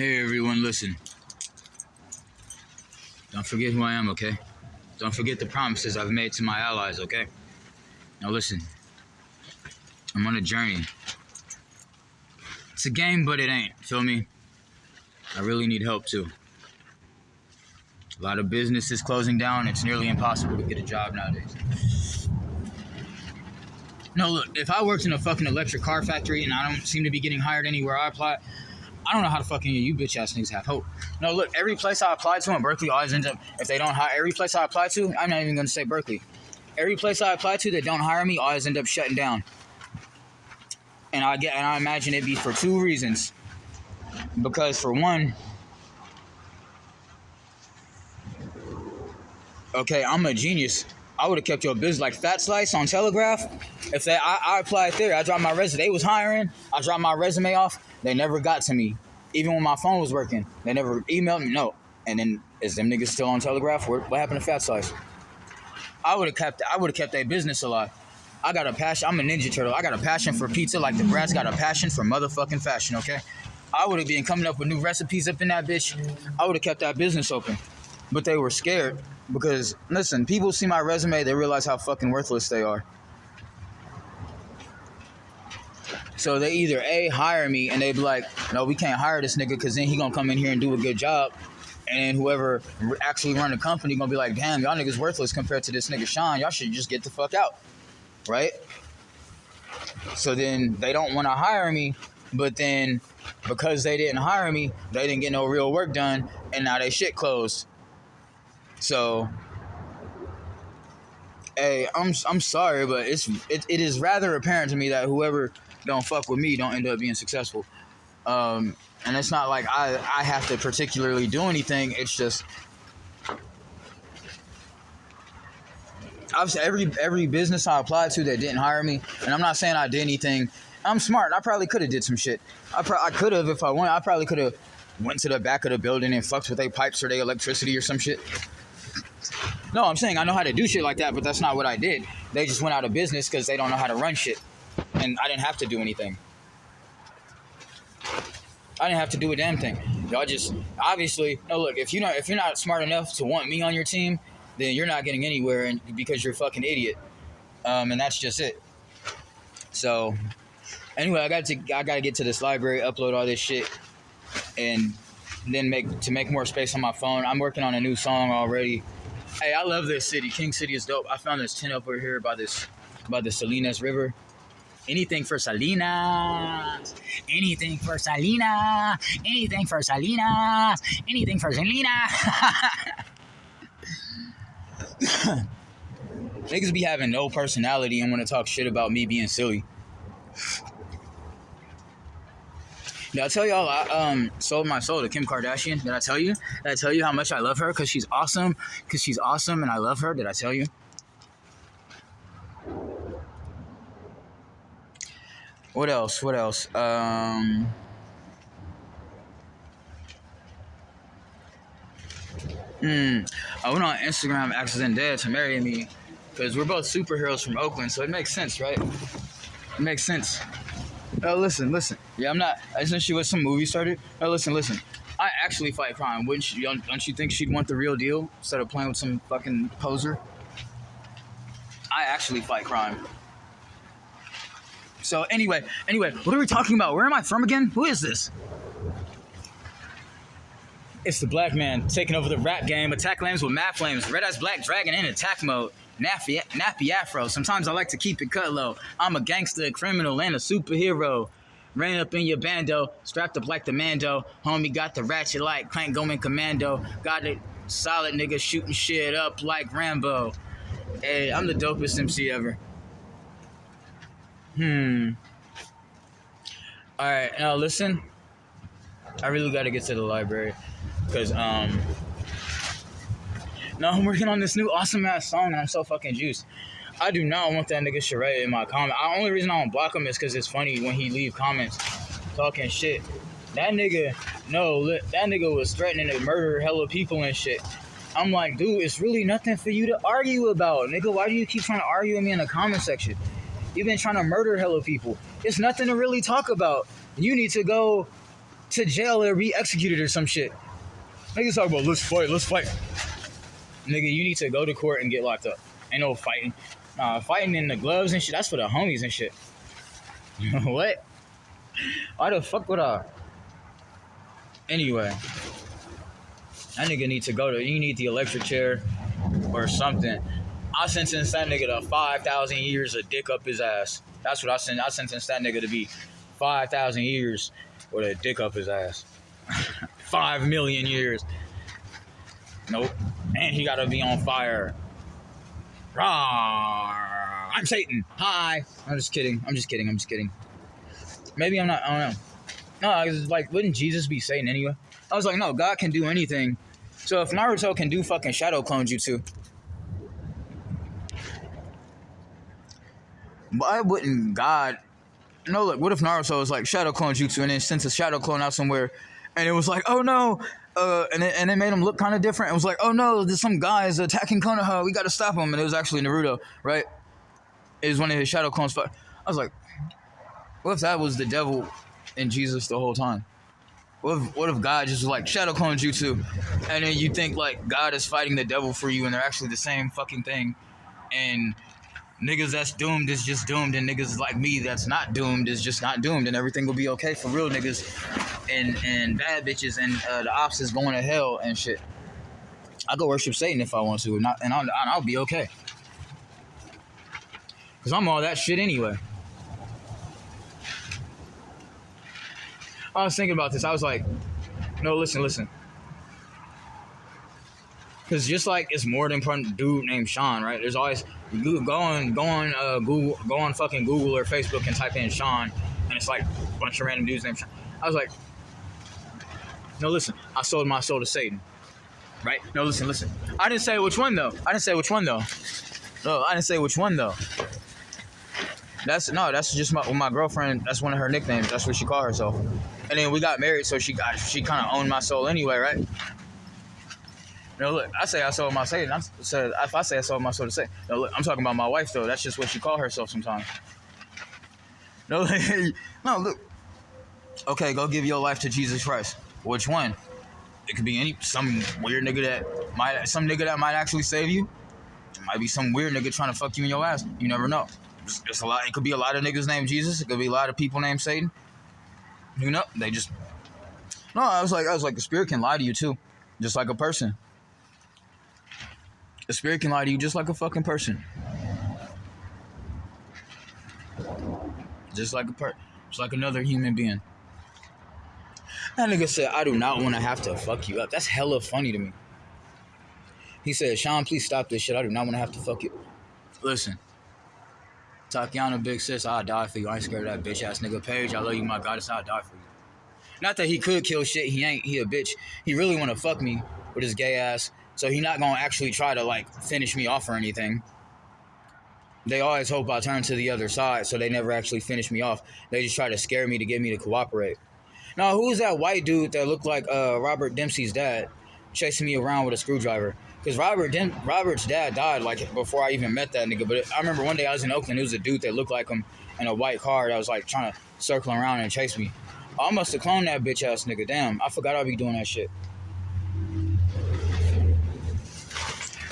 Hey everyone, listen. Don't forget who I am, okay? Don't forget the promises I've made to my allies, okay? Now listen. I'm on a journey. It's a game, but it ain't. Feel me? I really need help too. A lot of businesses closing down. It's nearly impossible to get a job nowadays. No, look, if I worked in a fucking electric car factory and I don't seem to be getting hired anywhere I apply, I don't know how the fucking you bitch ass niggas have hope. No, look, every place I apply to in Berkeley always ends up, if they don't hire, every place I apply to, I'm not even going to say Berkeley. Every place I apply to that don't hire me always end up shutting down. And I imagine it'd be for two reasons. Because for one, okay, I'm a genius. I would have kept your business like Fat Slice on Telegraph. If I applied there, I dropped my resume. They was hiring. I dropped my resume off. They never got to me. Even when my phone was working, they never emailed me. No. And then is them niggas still on Telegraph? What happened to Fat Slice? I would have kept their business alive. I got a passion. I'm a Ninja Turtle. I got a passion for pizza like the Bratz got a passion for motherfucking fashion. Okay. I would have been coming up with new recipes up in that bitch. I would have kept that business open, but they were scared. Because, listen, people see my resume, they realize how fucking worthless they are. So they either A, hire me, and they be like, no, we can't hire this nigga because then he gonna come in here and do a good job. And whoever actually run the company gonna be like, damn, y'all niggas worthless compared to this nigga Sean. Y'all should just get the fuck out. Right? So then they don't want to hire me, but then because they didn't hire me, they didn't get no real work done, and now they shit closed. So, hey, I'm sorry, but it is rather apparent to me that whoever don't fuck with me don't end up being successful. And it's not like I have to particularly do anything. It's just obviously every business I applied to that didn't hire me, and I'm not saying I did anything. I'm smart. I probably could have did some shit. I could have if I wanted. I probably could have went to the back of the building and fucked with their pipes or their electricity or some shit. No, I'm saying I know how to do shit like that, but that's not what I did. They just went out of business because they don't know how to run shit. And I didn't have to do anything. I didn't have to do a damn thing. Y'all just, obviously, no, look, if you're not smart enough to want me on your team, then you're not getting anywhere because you're a fucking idiot. And that's just it. So, anyway, I got to get to this library, upload all this shit, and then make more space on my phone. I'm working on a new song already. Hey, I love this city. King City is dope. I found this tent up over here by the Salinas River. Anything for Salinas. Anything for Salinas. Anything for Salinas. Anything for Salinas. Niggas be having no personality and want to talk shit about me being silly. Did I tell y'all I sold my soul to Kim Kardashian? Did I tell you? Did I tell you how much I love her? Because she's awesome. Because she's awesome and I love her. Did I tell you? What else? I went on Instagram asking Zendaya to marry me. Because we're both superheroes from Oakland. So it makes sense, right? It makes sense. Oh, listen. Yeah, I'm not. Isn't she with some movie started? Oh, listen. I actually fight crime. Wouldn't you? Don't you think she'd want the real deal instead of playing with some fucking poser? I actually fight crime. So anyway, what are we talking about? Where am I from again? Who is this? It's the black man taking over the rap game. Attack lames with mad flames. Red ass black dragon in attack mode. Nappy afro. Sometimes I like to keep it cut low. I'm a gangster, a criminal, and a superhero. Ran up in your bando, strapped up like the Mando. Homie got the ratchet like clank going commando. Got it solid nigga shooting shit up like Rambo. Hey, I'm the dopest MC ever. Alright, now listen. I really gotta get to the library. Because, no, I'm working on this new awesome ass song and I'm so fucking juiced. I do not want that nigga Sheree in my comment. The only reason I don't block him is because it's funny when he leave comments talking shit. That nigga was threatening to murder hella people and shit. I'm like, dude, it's really nothing for you to argue about. Nigga, why do you keep trying to argue with me in the comment section? You've been trying to murder hella people. It's nothing to really talk about. You need to go to jail or be executed or some shit. Niggas talk about let's fight. Nigga, you need to go to court and get locked up. Ain't no fighting. Fighting in the gloves and shit, that's for the homies and shit. What? Why the fuck would I? Anyway, that nigga need to go to, you need the electric chair or something. I sentenced that nigga to 5,000 years of dick up his ass. That's what I sentenced that nigga to be 5,000 years with a dick up his ass. 5 million years. Nope. And he gotta be on fire. Rawr. I'm Satan. Hi. I'm just kidding. Maybe I'm not. I don't know. No, I was like, wouldn't Jesus be Satan anyway? I was like, no, God can do anything. So if Naruto can do fucking shadow clone jutsu, why wouldn't God? No, look, what if Naruto was like shadow clone jutsu and then sent a shadow clone out somewhere and it was like, oh no, and it made him look kind of different. It was like, oh no, there's some guys attacking Konoha, we gotta stop him. And it was actually Naruto, right? It was one of his shadow clones. I was like, what if that was the devil and Jesus the whole time? What if God just was like shadow clone jutsu, and then you think like God is fighting the devil for you and they're actually the same fucking thing, and niggas that's doomed is just doomed, and niggas like me that's not doomed is just not doomed, and everything will be okay for real niggas and bad bitches, and the ops is going to hell and shit. I'll go worship Satan if I want to, and I'll be okay. Because I'm all that shit anyway. I was thinking about this. I was like, no, listen. Because just like it's more than one dude named Sean, right? There's always, go on fucking Google or Facebook and type in Sean, and it's like a bunch of random dudes named Sean. I was like, no, listen. I sold my soul to Satan, right? No, listen. I didn't say which one though. That's just my girlfriend. That's one of her nicknames. That's what she called herself. And then we got married, so she kind of owned my soul anyway, right? No, look, I say I sold my Satan. If I say I sold my soul to Satan, no, look, I'm talking about my wife though. That's just what she called herself sometimes. No, look. Okay, go give your life to Jesus Christ. Which one? It could be some weird nigga that might actually save you. It might be some weird nigga trying to fuck you in your ass. You never know. It's a lot. It could be a lot of niggas named Jesus. It could be a lot of people named Satan. You know, they just. No, I was like, the spirit can lie to you too, just like a person. The spirit can lie to you just like a fucking person. Just like another human being. That nigga said, I do not want to have to fuck you up. That's hella funny to me. He said, Sean, please stop this shit. I do not want to have to fuck you. Listen. Tatiana, big sis, I'll die for you. I ain't scared of that bitch ass nigga. Paige, I love you, my goddess, I'll die for you. Not that he could kill shit, he ain't, he a bitch. He really wanna fuck me with his gay ass, so he not gonna actually try to like finish me off or anything. They always hope I turn to the other side, so they never actually finish me off. They just try to scare me to get me to cooperate. Now, who's that white dude that looked like Robert Dempsey's dad chasing me around with a screwdriver? Because Robert's dad died like before I even met that nigga. But I remember one day I was in Oakland. It was a dude that looked like him in a white car that was like trying to circle around and chase me. I must have cloned that bitch ass nigga. Damn, I forgot I'd be doing that shit.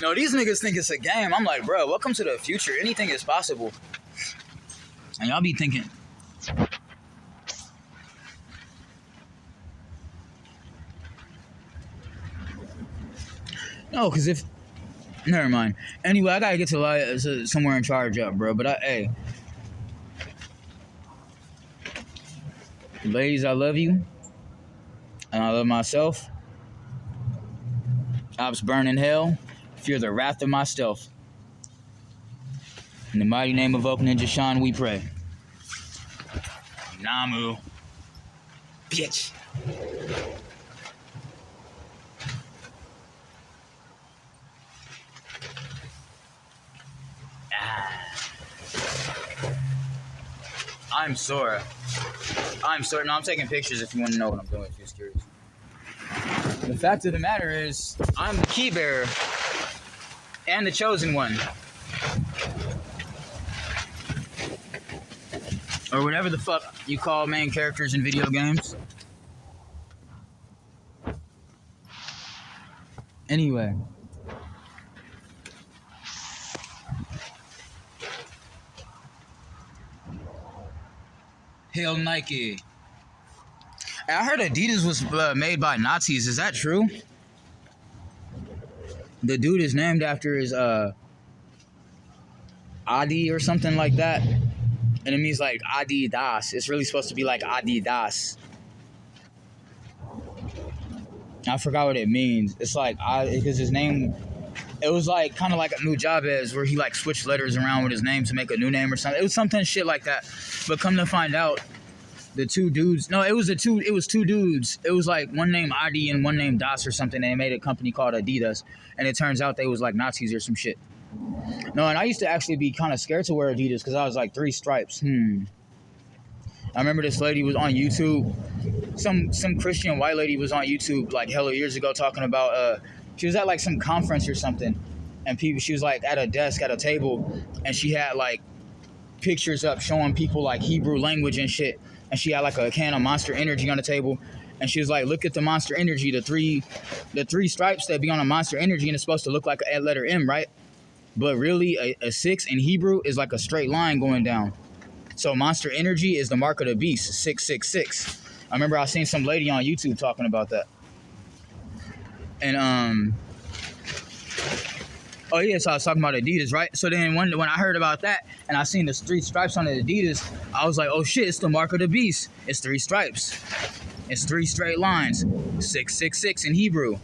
No, these niggas think it's a game. I'm like, bro, welcome to the future. Anything is possible. And y'all be thinking. No, because if... Never mind. Anyway, I gotta get to somewhere in charge up, bro. But hey. Ladies, I love you. And I love myself. Ops burn in hell. Fear the wrath of my stealth. In the mighty name of OakNinjaSean, we pray. Namu. Bitch. I'm sore. No, I'm taking pictures if you want to know what I'm doing, if you're curious. The fact of the matter is, I'm the key bearer and the chosen one. Or whatever the fuck you call main characters in video games. Anyway. Hail Nike. I heard Adidas was made by Nazis. Is that true? The dude is named after his Adi or something like that. And it means like Adidas. It's really supposed to be like Adidas. I forgot what it means. It's like, because his name, it was like kind of like a new job as where he like switched letters around with his name to make a new name or something. It was something shit like that. But come to find out, the two dudes, no, it was two dudes. It was like one named Adi and one named Das or something. They made a company called Adidas. And it turns out they was like Nazis or some shit. No, and I used to actually be kind of scared to wear Adidas because I was like 3 stripes. I remember this lady was on YouTube. Some Christian white lady was on YouTube like hella years ago talking about she was at like some conference or something, and she was like at a desk at a table, and she had like pictures up showing people like Hebrew language and shit, and she had like a can of Monster Energy on the table, and she was like, look at the Monster Energy, the three stripes that be on a Monster Energy, and it's supposed to look like a letter M, right? But really a 6 in Hebrew is like a straight line going down. So Monster Energy is the mark of the beast, 666. I remember I seen some lady on YouTube talking about that. And oh yeah, so I was talking about Adidas, right? So then when I heard about that and I seen the 3 stripes on the Adidas, I was like, oh shit, it's the mark of the beast. It's 3 stripes. It's 3 straight lines, 666 in Hebrew.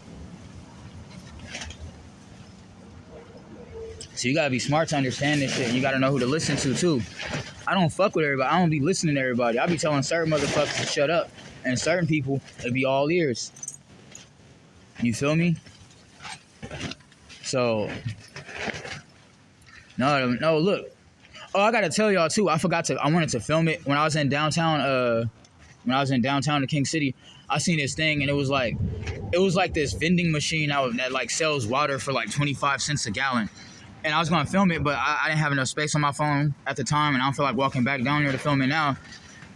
So you gotta be smart to understand this shit. You gotta know who to listen to too. I don't fuck with everybody. I don't be listening to everybody. I be telling certain motherfuckers to shut up. And certain people, it be all ears. You feel me? So, no, look. Oh, I gotta tell y'all too. I wanted to film it when I was in downtown. When I was in downtown to King City, I seen this thing and it was like this vending machine that like sells water for like 25 cents a gallon. And I was gonna film it, but I didn't have enough space on my phone at the time, and I don't feel like walking back down there to film it now.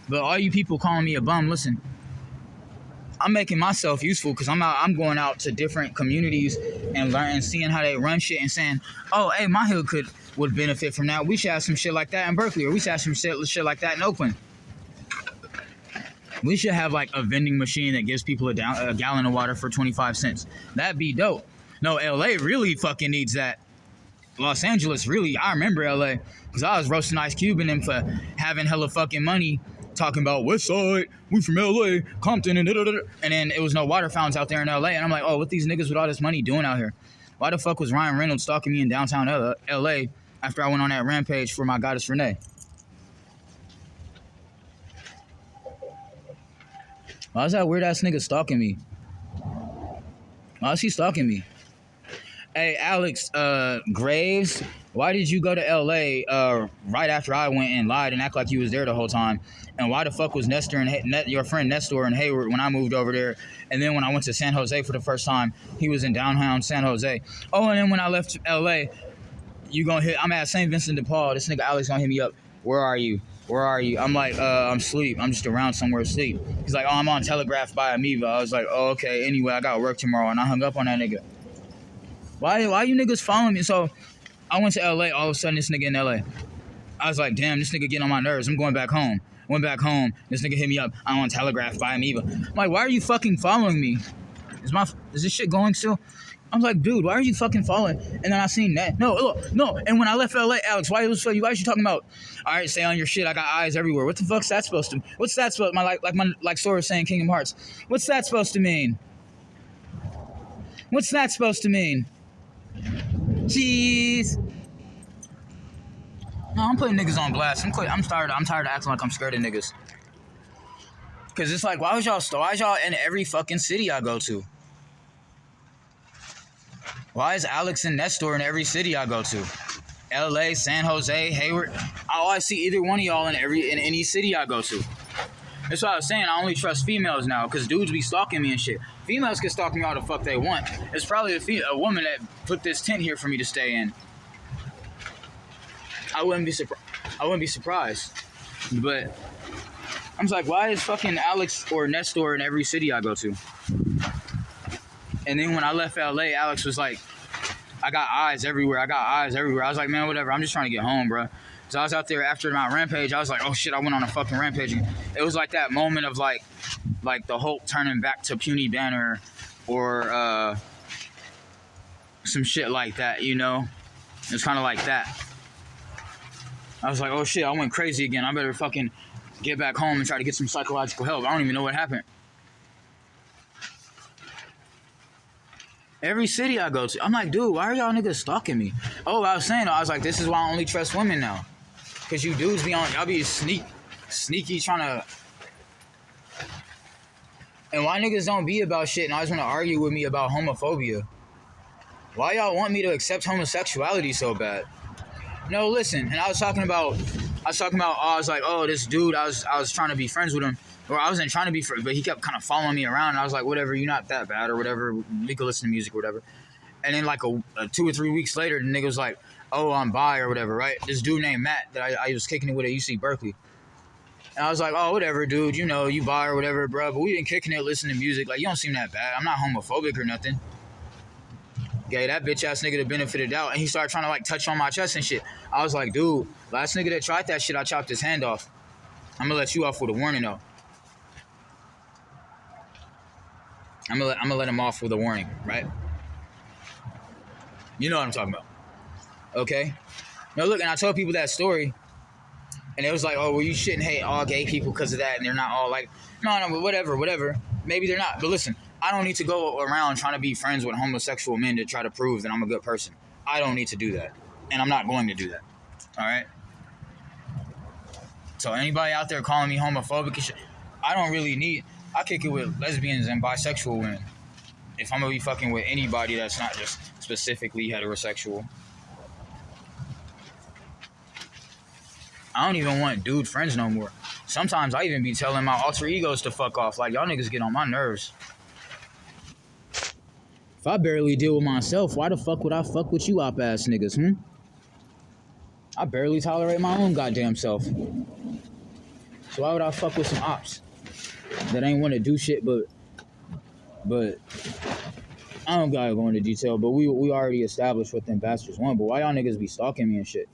But all you people calling me a bum, listen. I'm making myself useful because I'm going out to different communities and learning, seeing how they run shit and saying, oh, hey, my hood would benefit from that. We should have some shit like that in Berkeley, or we should have some shit like that in Oakland. We should have like a vending machine that gives people a gallon of water for 25 cents. That'd be dope. No, LA really fucking needs that. Los Angeles, really, I remember LA because I was roasting Ice Cube and them for having hella fucking money, talking about West Side, we from LA, Compton, and da-da-da-da. And then it was no water fountains out there in LA. And I'm like, oh, what these niggas with all this money doing out here? Why the fuck was Ryan Reynolds stalking me in downtown LA after I went on that rampage for my goddess Renee? Why is that weird ass nigga stalking me? Why is he stalking me? Hey, Alex Graves, why did you go to LA right after I went and lied and act like you was there the whole time? And why the fuck was Nestor and your friend Nestor in Hayward when I moved over there? And then when I went to San Jose for the first time, he was in downtown San Jose. Oh, and then when I left LA, I'm at St. Vincent de Paul. This nigga Alex gonna hit me up. Where are you? I'm like, I'm asleep. I'm just around somewhere asleep. He's like, oh, I'm on Telegraph by Amoeba. I was like, oh, okay. Anyway, I got work tomorrow. And I hung up on that nigga. Why you niggas following me? So I went to LA, all of a sudden this nigga in LA. I was like, damn, this nigga getting on my nerves. I'm going back home. Went back home. This nigga hit me up. I'm on Telegraph by Amoeba. I'm like, why are you fucking following me? Is this shit going still? I'm like, dude, why are you fucking following? And then I seen that. No. And when I left LA, Alex, why is you talking about? All right, stay on your shit. I got eyes everywhere. What the fuck's that supposed to? What's that supposed? Like Sora saying Kingdom Hearts. What's that supposed to mean? What's that supposed to mean? Jeez. No, I'm putting niggas on blast. I'm tired of acting like I'm scared of niggas. Cause it's like, why is y'all in every fucking city I go to? Why is Alex and Nestor in every city I go to? LA, San Jose, Hayward. I always see either one of y'all in any city I go to. That's why I was saying I only trust females now, because dudes be stalking me and shit. Females can stalk me all the fuck they want. It's probably a woman that put this tent here for me to stay in. I wouldn't be surprised. But I'm just like, why is fucking Alex or Nestor in every city I go to? And then when I left LA, Alex was like, I got eyes everywhere. I was like, man, whatever. I'm just trying to get home, bro. So I was out there after my rampage. I was like, oh shit, I went on a fucking rampage. It was like that moment of like the Hulk turning back to puny Banner, or some shit like that, you know? It's kind of like that. I was like, oh shit, I went crazy again. I better fucking get back home and try to get some psychological help. I don't even know what happened. Every city I go to, I'm like, dude, why are y'all niggas stalking me? Oh, I was like, this is why I only trust women now. Because you dudes y'all be sneaky trying to... And why niggas don't be about shit and always want to argue with me about homophobia? Why y'all want me to accept homosexuality so bad? No, listen, and I was like, oh, this dude, I was trying to be friends with him. Or I wasn't trying to be friends, but he kept kind of following me around. And I was like, whatever, you're not that bad or whatever. We could listen to music or whatever. And then like a 2 or 3 weeks later, the nigga was like, oh, I'm bi or whatever, right? This dude named Matt that I was kicking it with at UC Berkeley. And I was like, oh, whatever, dude, you know, you bi or whatever, bro. But we been kicking it, listening to music. Like, you don't seem that bad. I'm not homophobic or nothing. Gave that bitch ass nigga the benefit of the doubt. And he started trying to like touch on my chest and shit. I was like, dude, last nigga that tried that shit, I chopped his hand off. I'm gonna let you off with a warning though. I'm gonna let him off with a warning, right? You know what I'm talking about. Okay? Now look, and I told people that story, and it was like, oh, well, you shouldn't hate all gay people because of that, and they're not all like, no, but whatever. Maybe they're not. But listen, I don't need to go around trying to be friends with homosexual men to try to prove that I'm a good person. I don't need to do that. And I'm not going to do that. All right? So anybody out there calling me homophobic and shit, I don't really need... I kick it with lesbians and bisexual women. If I'm going to be fucking with anybody that's not just specifically heterosexual. I don't even want dude friends no more. Sometimes I even be telling my alter egos to fuck off. Like, y'all niggas get on my nerves. If I barely deal with myself, why the fuck would I fuck with you op-ass niggas, I barely tolerate my own goddamn self. So why would I fuck with some ops that ain't want to do shit, but I don't gotta go into detail, but we already established what them bastards want. But why y'all niggas be stalking me and shit?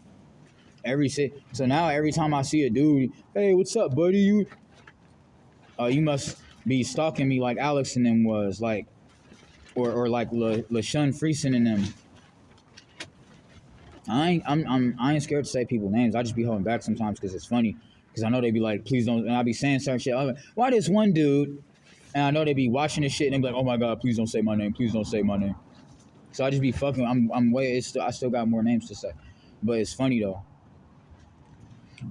So now every time I see a dude, hey, what's up, buddy? You must be stalking me like Alex and them was, like, or like LaShun Freeson and them. I ain't scared to say people's names. I just be holding back sometimes because it's funny. Because I know they be like, please don't, and I be saying certain shit. I'm like, why this one dude? And I know they be watching this shit and they be like, oh my God, please don't say my name. Please don't say my name. So I just be fucking. I still got more names to say, but it's funny though.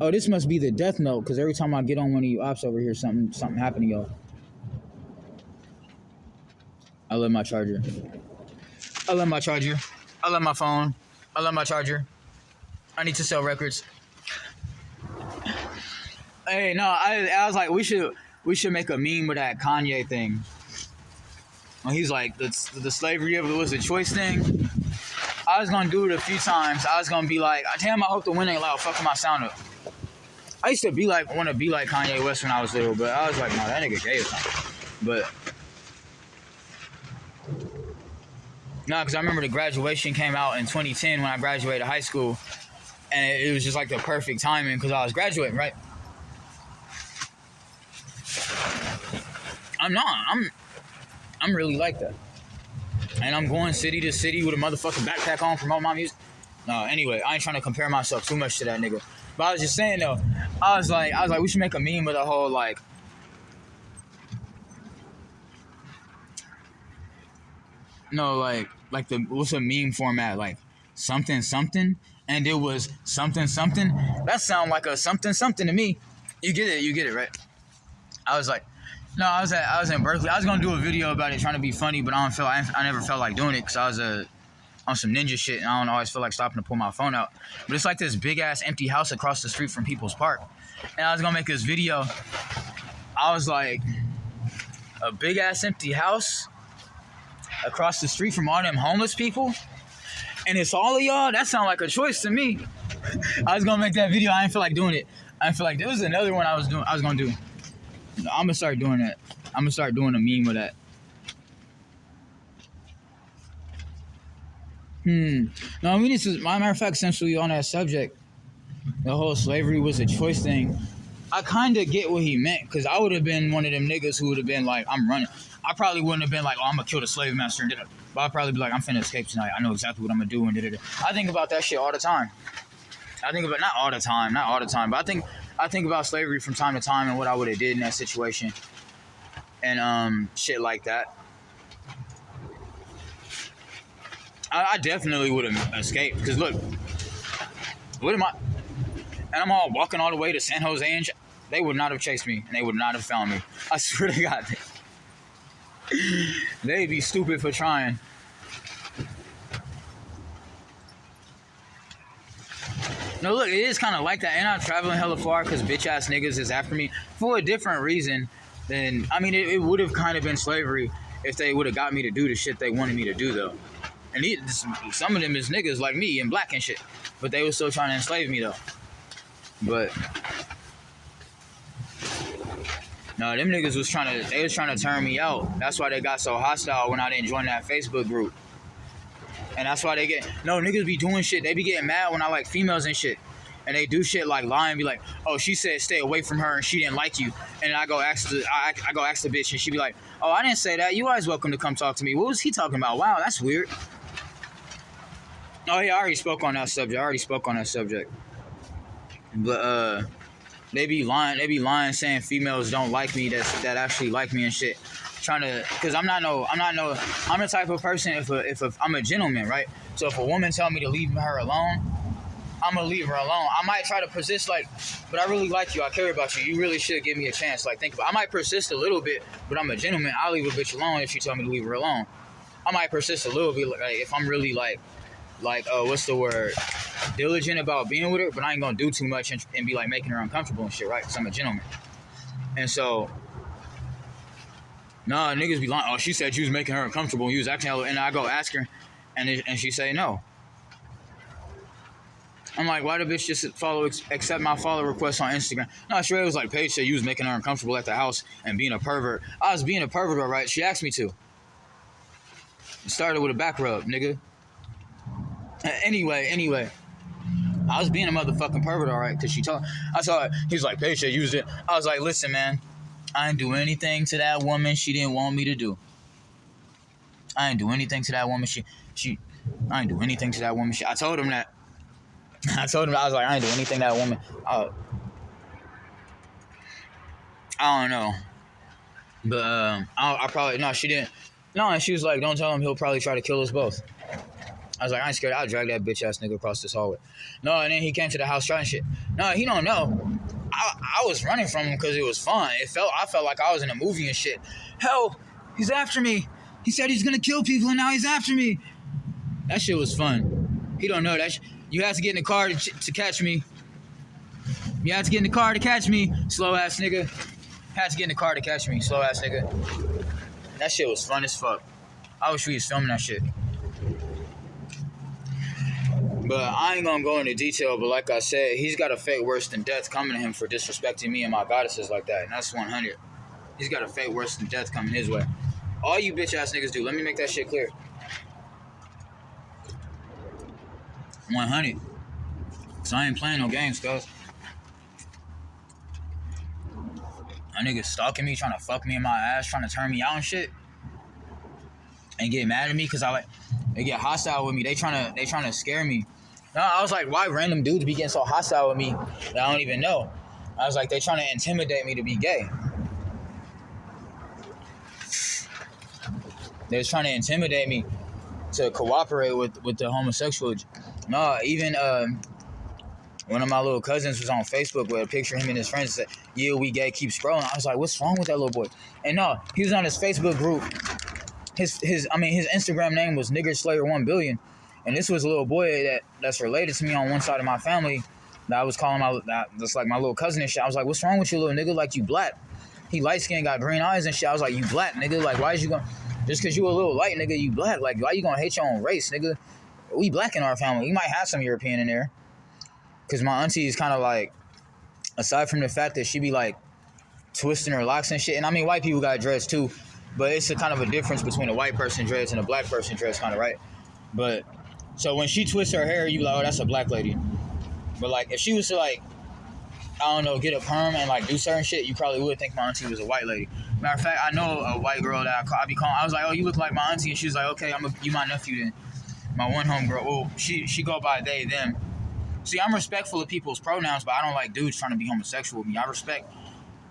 Oh, this must be the death note, because every time I get on one of you ops over here, something happen to y'all. I love my charger. I love my charger. I love my phone. I love my charger. I need to sell records. Hey, no, I was like, we should make a meme with that Kanye thing. When he's like, the slavery of it was a choice thing. I was gonna do it a few times. I was gonna be like, damn, I hope the wind ain't loud, fucking my sound up. I used to want to be like Kanye West when I was little, but I was like, no, that nigga gay or something. But no, because I remember the graduation came out in 2010 when I graduated high school, and it was just like the perfect timing because I was graduating, right? I'm really like that. And I'm going city to city with a motherfucking backpack on, promote my music. No, anyway, I ain't trying to compare myself too much to that nigga. But I was just saying though, I was like, we should make a meme with the whole like, no, like what's a meme format? Like something, and it was something. That sound like a something to me. You get it, right? I was like, no, I was in Berkeley. I was gonna do a video about it, trying to be funny, but I never felt like doing it because I was on some ninja shit, and I don't always feel like stopping to pull my phone out. But it's like this big ass empty house across the street from People's Park, and I was gonna make this video. I was like, a big ass empty house across the street from all them homeless people, and it's all of y'all. That sound like a choice to me. I was gonna make that video. I didn't feel like doing it. I didn't feel like there was another one I was gonna do. I'm gonna start doing that. I'm gonna start doing a meme with that. No, I mean, this is, my matter of fact, essentially on that subject, the whole slavery was a choice thing. I kind of get what he meant, because I would have been one of them niggas who would have been like, I'm running. I probably wouldn't have been like, oh, I'm going to kill the slave master and did it. But I'd probably be like, I'm finna escape tonight. I know exactly what I'm going to do and did it. I think about that shit all the time. I think about, not all the time, but I think about slavery from time to time and what I would have did in that situation. And shit like that. I definitely would have escaped. Because look, what am I? And I'm all walking all the way to San Jose and they would not have chased me and they would not have found me. I swear to God. They'd be stupid for trying. No, look, it is kind of like that. And I'm traveling hella far because bitch ass niggas is after me for a different reason than, I mean, it would have kind of been slavery if they would have got me to do the shit they wanted me to do, though. And some of them is niggas like me and black and shit. But they were still trying to enslave me, though. But no, them niggas was trying to turn me out. That's why they got so hostile when I didn't join that Facebook group. And that's why niggas be doing shit. They be getting mad when I like females and shit. And they do shit like lie and be like, oh, she said stay away from her and she didn't like you. And I go ask the bitch and she be like, oh, I didn't say that. You always welcome to come talk to me. What was he talking about? Wow, that's weird. Oh yeah, I already spoke on that subject. But they be lying saying females don't like me that actually like me and shit. Cause I'm the type of person if I'm a gentleman, right? So if a woman tell me to leave her alone, I'm gonna leave her alone. I might try to persist but I really like you, I care about you. You really should give me a chance. I might persist a little bit, but I'm a gentleman. I'll leave a bitch alone if she tell me to leave her alone. I might persist a little bit, if I'm really what's the word? Diligent about being with her, but I ain't gonna do too much and be making her uncomfortable and shit, right? Cause I'm a gentleman. And so, nah, niggas be lying. Oh, she said you was making her uncomfortable. You was acting, and I go ask her, and she say no. I'm like, why the bitch just accept my follow request on Instagram? No, sure it was like Paige said you was making her uncomfortable at the house and being a pervert. I was being a pervert, all right. She asked me to. It started with a back rub, nigga. Anyway. I was being a motherfucking pervert, all right, because she told. I saw it. He was like, Paige said used it. I was like, listen, man. I didn't do anything to that woman she didn't want me to do. I didn't do anything to that woman. I didn't do anything to that woman. I told him that. I was like, I didn't do anything to that woman. I don't know. But I probably, no, she didn't. No, and she was like, don't tell him, he'll probably try to kill us both. I was like, I ain't scared. I'll drag that bitch ass nigga across this hallway. No, and then he came to the house trying shit. No, he don't know. I was running from him because it was fun. I felt like I was in a movie and shit. Hell, he's after me. He said he's gonna kill people and now he's after me. That shit was fun. He don't know that. You have to get in the car to catch me. You have to get in the car to catch me, slow ass nigga. Had to get in the car to catch me, slow ass nigga. That shit was fun as fuck. I wish we was filming that shit. But I ain't gonna go into detail, but like I said, he's got a fate worse than death coming to him for disrespecting me and my goddesses like that. And that's 100. He's got a fate worse than death coming his way. All you bitch ass niggas do, let me make that shit clear. 100. So I ain't playing no games, cuz. A nigga stalking me, trying to fuck me in my ass, trying to turn me out and shit. And get mad at me because they get hostile with me. They trying to scare me. No, I was like, why random dudes be getting so hostile with me that I don't even know? I was like, they trying to intimidate me to be gay. They was trying to intimidate me to cooperate with the homosexual. No, even one of my little cousins was on Facebook with a picture of him and his friends and said, yeah, we gay, keep scrolling. I was like, what's wrong with that little boy? And no, he was on his Facebook group. His Instagram name was NiggerSlayer1Billion. And this was a little boy that's related to me on one side of my family that I was calling that's like my little cousin and shit. I was like, what's wrong with you, little nigga? Like, you black. He light-skinned, got green eyes and shit. I was like, you black, nigga. Like, why is you going... Just because you a little light, nigga, you black. Like, why you going to hate your own race, nigga? We black in our family. You might have some European in there. Because my auntie is kind of like... Aside from the fact that she be, like, twisting her locks and shit. And, I mean, white people got dreads, too. But it's a kind of a difference between a white person dreads and a black person dreads, kind of, right? But... So when she twists her hair, you like, oh, that's a black lady. But like, if she was to like, I don't know, get a perm and like do certain shit, you probably would think my auntie was a white lady. Matter of fact, I know a white girl that I be calling. I was like, oh, you look like my auntie, and she was like, okay, you my nephew then. My one homegirl, oh, she go by they them. See, I'm respectful of people's pronouns, but I don't like dudes trying to be homosexual with me. I respect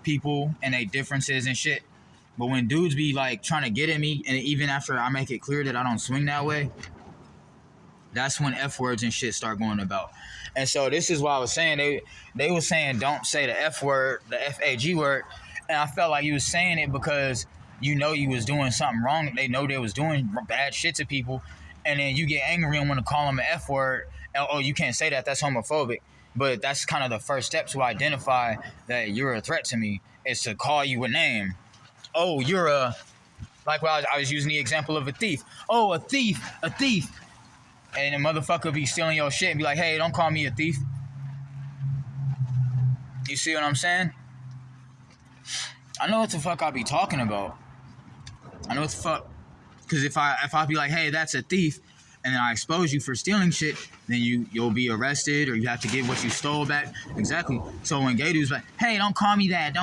people and their differences and shit. But when dudes be like trying to get at me, and even after I make it clear that I don't swing that way, that's when F words and shit start going about. And so this is why I was saying they were saying don't say the F word, the FAG word, and I felt like you was saying it because you know you was doing something wrong. They know they was doing bad shit to people, and then you get angry and want to call them an F word. Oh, you can't say that. That's homophobic. But that's kind of the first step to identify that you're a threat to me, is to call you a name. Oh, you're a, like when I was using the example of a thief. Oh, a thief. And the motherfucker be stealing your shit and be like, hey, don't call me a thief. You see what I'm saying? I know what the fuck I be talking about. I know what the fuck. Because if I be like, hey, that's a thief, and then I expose you for stealing shit, then you'll be arrested or you have to give what you stole back. Exactly. So when gay dudes like, hey, don't call me that.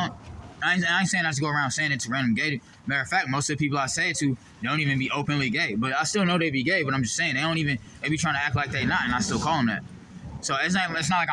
I ain't saying I should go around saying it to random gay dudes. Matter of fact, most of the people I say it to don't even be openly gay. But I still know they be gay, but I'm just saying they be trying to act like they not, and I still call them that. So it's not like I'm